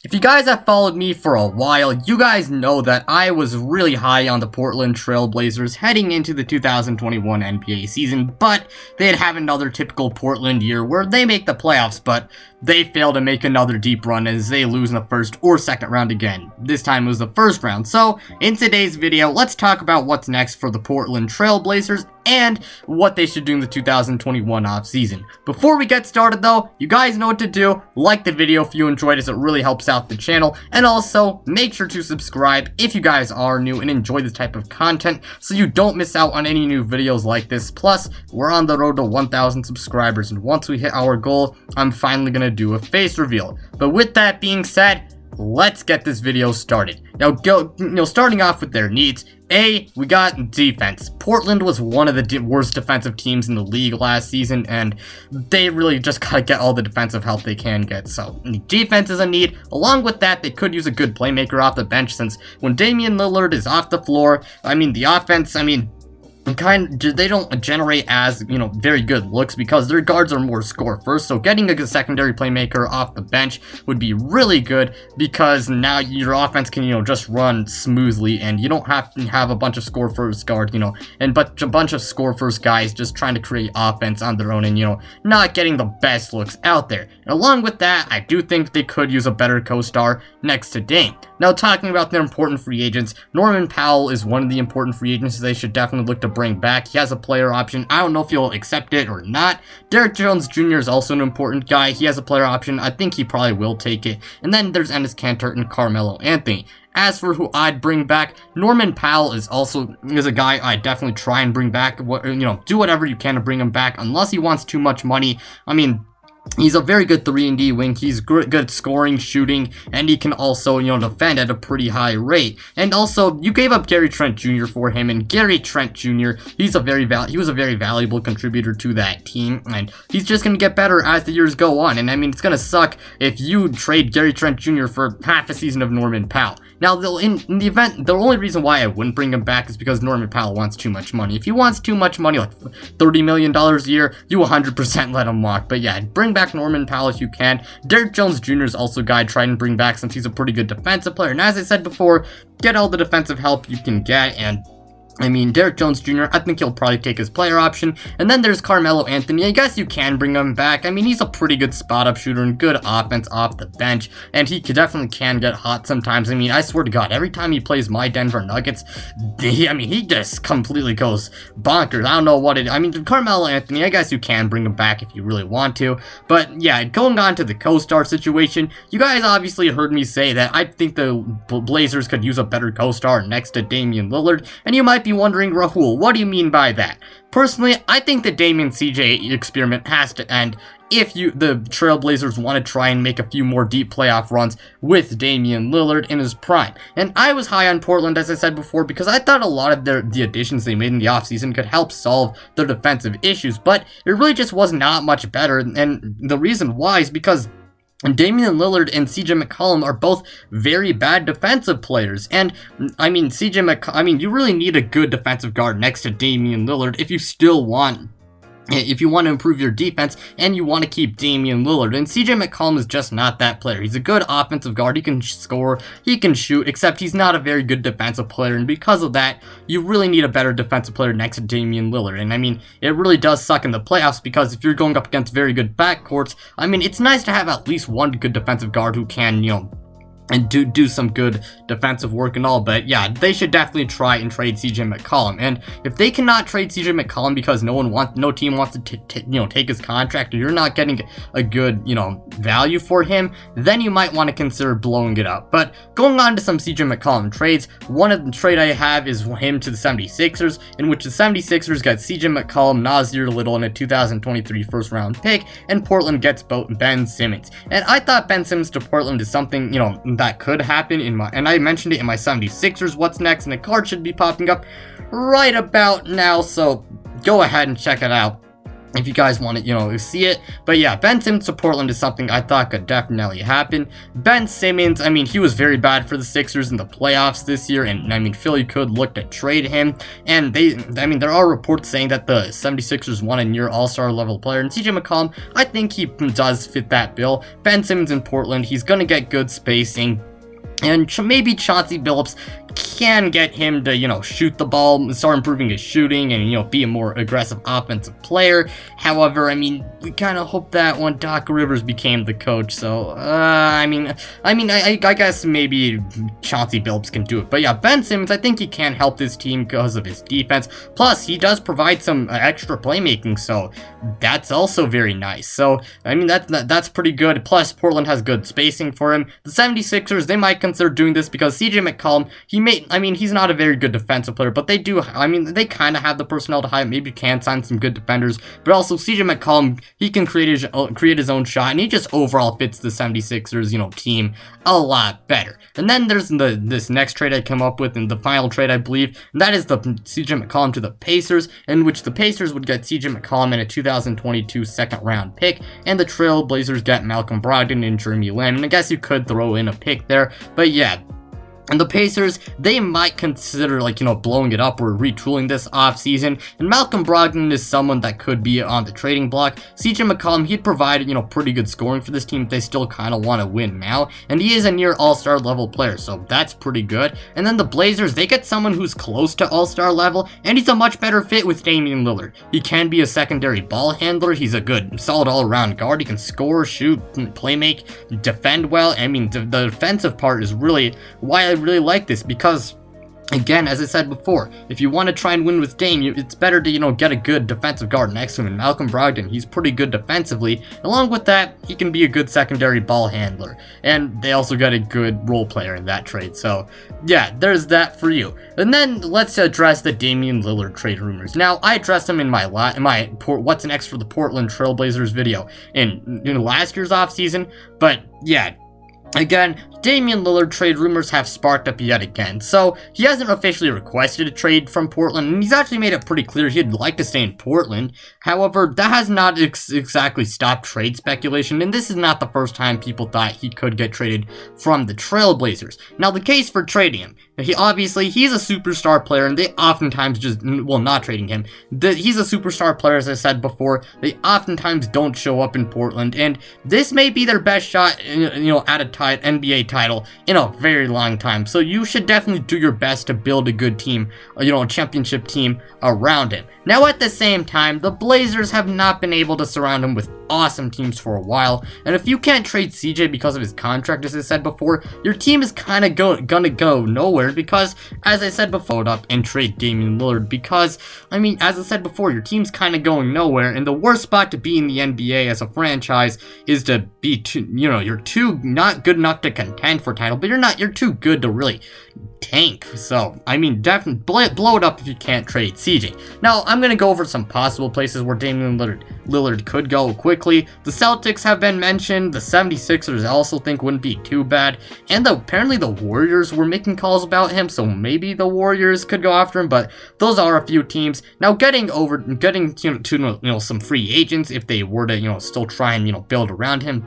If you guys have followed me for a while, you guys know that I was really high on the Portland TrailBlazers heading into the 2021 NBA season, but they'd have another typical Portland year where they make the playoffs, but they fail to make another deep run as they lose in the first or second round again. This time it was the first round. So, in today's video, let's talk about what's next for the Portland TrailBlazers and what they should do in the 2021 offseason. Before we get started though, you guys know what to do. Like the video if you enjoyed it, it really helps out the channel, and also make sure to subscribe if you guys are new and enjoy this type of content so you don't miss out on any new videos like this. Plus, we're on the road to 1,000 subscribers, and once we hit our goal, I'm finally gonna do a face reveal. But with that being said, let's get this video started. Now, starting off with their needs. We got defense. Portland was one of the worst defensive teams in the league last season, and they really just gotta get all the defensive help they can get. So, defense is a need. Along with that, they could use a good playmaker off the bench, since when Damian Lillard is off the floor, the offense, they don't generate as, very good looks because their guards are more score first. So getting a good secondary playmaker off the bench would be really good, because now your offense can, just run smoothly, and you don't have to have a bunch of score first guard, but a bunch of score first guys just trying to create offense on their own and, not getting the best looks out there. And along with that, I do think they could use a better co-star next to Dame. Now, talking about their important free agents, Norman Powell is one of the important free agents they should definitely look to bring back. He has a player option. I don't know if he'll accept it or not. Derrick Jones Jr. is also an important guy. He has a player option. I think he probably will take it. And then there's Enes Kanter and Carmelo Anthony. As for who I'd bring back, Norman Powell is a guy I'd definitely try and bring back. Do whatever you can to bring him back, unless he wants too much money. He's a very good 3-and-D wing. He's good scoring, shooting, and he can also, defend at a pretty high rate. And also, you gave up Gary Trent Jr. for him, and Gary Trent Jr., he was a very valuable contributor to that team, and he's just going to get better as the years go on. And it's going to suck if you trade Gary Trent Jr. for half a season of Norman Powell. Now, in the event, the only reason why I wouldn't bring him back is because Norman Powell wants too much money. If he wants too much money, like $30 million a year, you 100% let him walk. But yeah, bring back Norman Powell if you can. Derrick Jones Jr. is also a guy I'd try and bring back, since he's a pretty good defensive player. And as I said before, get all the defensive help you can get. And Derrick Jones Jr., I think he'll probably take his player option. And then there's Carmelo Anthony. I guess you can bring him back. He's a pretty good spot-up shooter and good offense off the bench. And he definitely can get hot sometimes. I swear to God, every time he plays my Denver Nuggets, he just completely goes bonkers. I don't know what Carmelo Anthony, I guess you can bring him back if you really want to. But yeah, going on to the co-star situation, you guys obviously heard me say that I think the Blazers could use a better co-star next to Damian Lillard. And you might be wondering, Rahul, what do you mean by that? Personally, I think the Damian CJ experiment has to end if the Trailblazers want to try and make a few more deep playoff runs with Damian Lillard in his prime. And I was high on Portland, as I said before, because I thought a lot of the additions they made in the offseason could help solve their defensive issues, but it really just was not much better. And the reason why is because Damian Lillard and CJ McCollum are both very bad defensive players. And, you really need a good defensive guard next to Damian Lillard if you want to improve your defense and you want to keep Damian Lillard. And CJ McCollum is just not that player. He's a good offensive guard. He can score, he can shoot, except he's not a very good defensive player. And because of that, you really need a better defensive player next to Damian Lillard. And it really does suck in the playoffs, because if you're going up against very good backcourts, it's nice to have at least one good defensive guard who can, and do some good defensive work and all. But yeah, they should definitely try and trade CJ McCollum. And if they cannot trade CJ McCollum because no team wants to take his contract, or you're not getting a good value for him, then you might want to consider blowing it up. But going on to some CJ McCollum trades, one of the trade I have is him to the 76ers, in which the 76ers got CJ McCollum, Nasir Little, and a 2023 first round pick, and Portland gets Ben Simmons. And I thought Ben Simmons to Portland is something that could happen and I mentioned it in my 76ers What's Next, and a card should be popping up right about now, so go ahead and check it out. if you guys want to, see it. But yeah, Ben Simmons to Portland is something I thought could definitely happen. Ben Simmons, I mean, he was very bad for the Sixers in the playoffs this year, and I mean, Philly could look to trade him. And there are reports saying that the 76ers want a near all-star level player, and CJ McCollum, I think he does fit that bill. Ben Simmons in Portland, he's gonna get good spacing. And maybe Chauncey Billups can get him to, shoot the ball, start improving his shooting, and, be a more aggressive offensive player. However, I mean, we kind of hope that when Doc Rivers became the coach. So, I guess maybe Chauncey Billups can do it. But yeah, Ben Simmons, I think he can help this team because of his defense. Plus, he does provide some extra playmaking, so that's also very nice. So, I mean, that's pretty good. Plus, Portland has good spacing for him. The 76ers, they might consider doing this because CJ McCollum, he's not a very good defensive player, but they kind of have the personnel to hire. Maybe can sign some good defenders, but also CJ McCollum, he can create his own shot, and he just overall fits the 76ers, team a lot better. And then there's this next trade I came up with, and the final trade, I believe, and that is the CJ McCollum to the Pacers, in which the Pacers would get CJ McCollum in a 2022 second round pick, and the TrailBlazers get Malcolm Brogdon and Jeremy Lamb, and I guess you could throw in a pick there, but yeah. And the Pacers, they might consider, blowing it up or retooling this offseason. And Malcolm Brogdon is someone that could be on the trading block. CJ McCollum, he'd provide, pretty good scoring for this team if they still kind of want to win now. And he is a near all-star level player, so that's pretty good. And then the Blazers, they get someone who's close to all-star level, and he's a much better fit with Damian Lillard. He can be a secondary ball handler. He's a good, solid all-around guard. He can score, shoot, play make, defend well. I mean, the defensive part is really why I really like this, because again, as I said before, if you want to try and win with Dame, it's better to, get a good defensive guard next to him. And Malcolm Brogdon, he's pretty good defensively. Along with that, he can be a good secondary ball handler. And they also got a good role player in that trade. So, yeah, there's that for you. And then let's address the Damian Lillard trade rumors. Now, I addressed them in my What's Next for the Portland TrailBlazers video in last year's offseason. But, yeah. Again, Damian Lillard trade rumors have sparked up yet again. So, he hasn't officially requested a trade from Portland, and he's actually made it pretty clear he'd like to stay in Portland. However, that has not exactly stopped trade speculation, and this is not the first time people thought he could get traded from the TrailBlazers. Now, the case for trading him, he's a superstar player, and they oftentimes not trading him. He's a superstar player, as I said before. They oftentimes don't show up in Portland, and this may be their best shot, at a NBA title in a very long time. So you should definitely do your best to build a good team, a championship team around him. Now, at the same time, the Blazers have not been able to surround him with awesome teams for a while, and if you can't trade CJ because of his contract, as I said before, your team is kind of gonna go nowhere, because, as I said before, up and trade Damian Lillard, because, as I said before, your team's kind of going nowhere, and the worst spot to be in the NBA as a franchise is to be you're too not good enough to contend for title, but you're too good to really tank. So, definitely blow it up if you can't trade CJ. Now, I'm going to go over some possible places where Damian Lillard could go quickly. The Celtics have been mentioned. The 76ers I also think wouldn't be too bad. And apparently the Warriors were making calls about him, so maybe the Warriors could go after him, but those are a few teams. Now, getting to some free agents if they were to, still try and, build around him.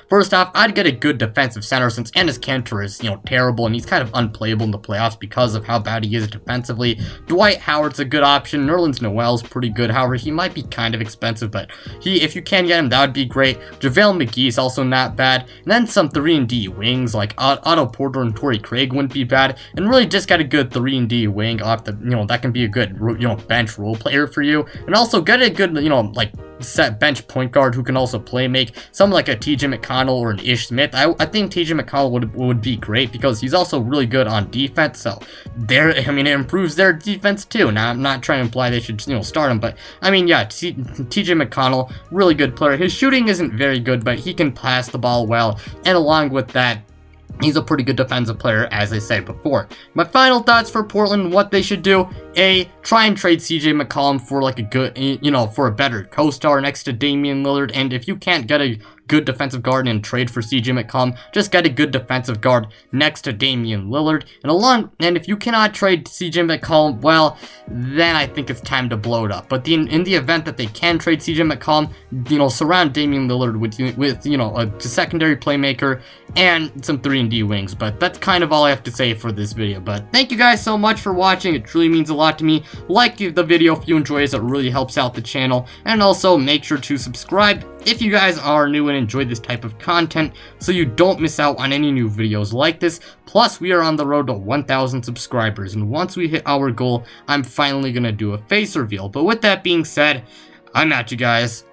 First off, I'd get a good defensive center, since Enes Kanter is, terrible, and he's kind of unplayable in the playoffs because of how bad he is defensively. Dwight Howard's a good option. Nerlens Noel's pretty good. However, he might be kind of expensive, but if you can get him, that would be great. JaVale McGee's also not bad. And then some 3-and-D wings, like Otto Porter and Torrey Craig wouldn't be bad. And really just get a good 3-and-D wing off the, that can be a good, bench role player for you. And also get a good, set bench point guard who can also play make. Someone like a TJ McConnell or an Ish Smith. I think TJ McConnell would be great, because he's also really good on defense. So it improves their defense too. Now, I'm not trying to imply they should start him, but TJ McConnell, really good player. His shooting isn't very good, but he can pass the ball well, and along with that, he's a pretty good defensive player, as I said before. My final thoughts for Portland, what they should do. try and trade CJ McCollum for like a good, for a better co-star next to Damian Lillard. And if you can't get a good defensive guard and trade for CJ McCollum, just get a good defensive guard next to Damian Lillard. And if you cannot trade CJ McCollum, well, then I think it's time to blow it up. But in the event that they can trade CJ McCollum, surround Damian Lillard with a secondary playmaker and some 3-and-D wings. But that's kind of all I have to say for this video. But thank you guys so much for watching. It truly means a lot to me. Like the video if you enjoy it. It really helps out the channel. And also make sure to subscribe if you guys are new and enjoy this type of content, so you don't miss out on any new videos like this. Plus, we are on the road to 1,000 subscribers, and once we hit our goal, I'm finally gonna do a face reveal. But with that being said, I'm at you guys.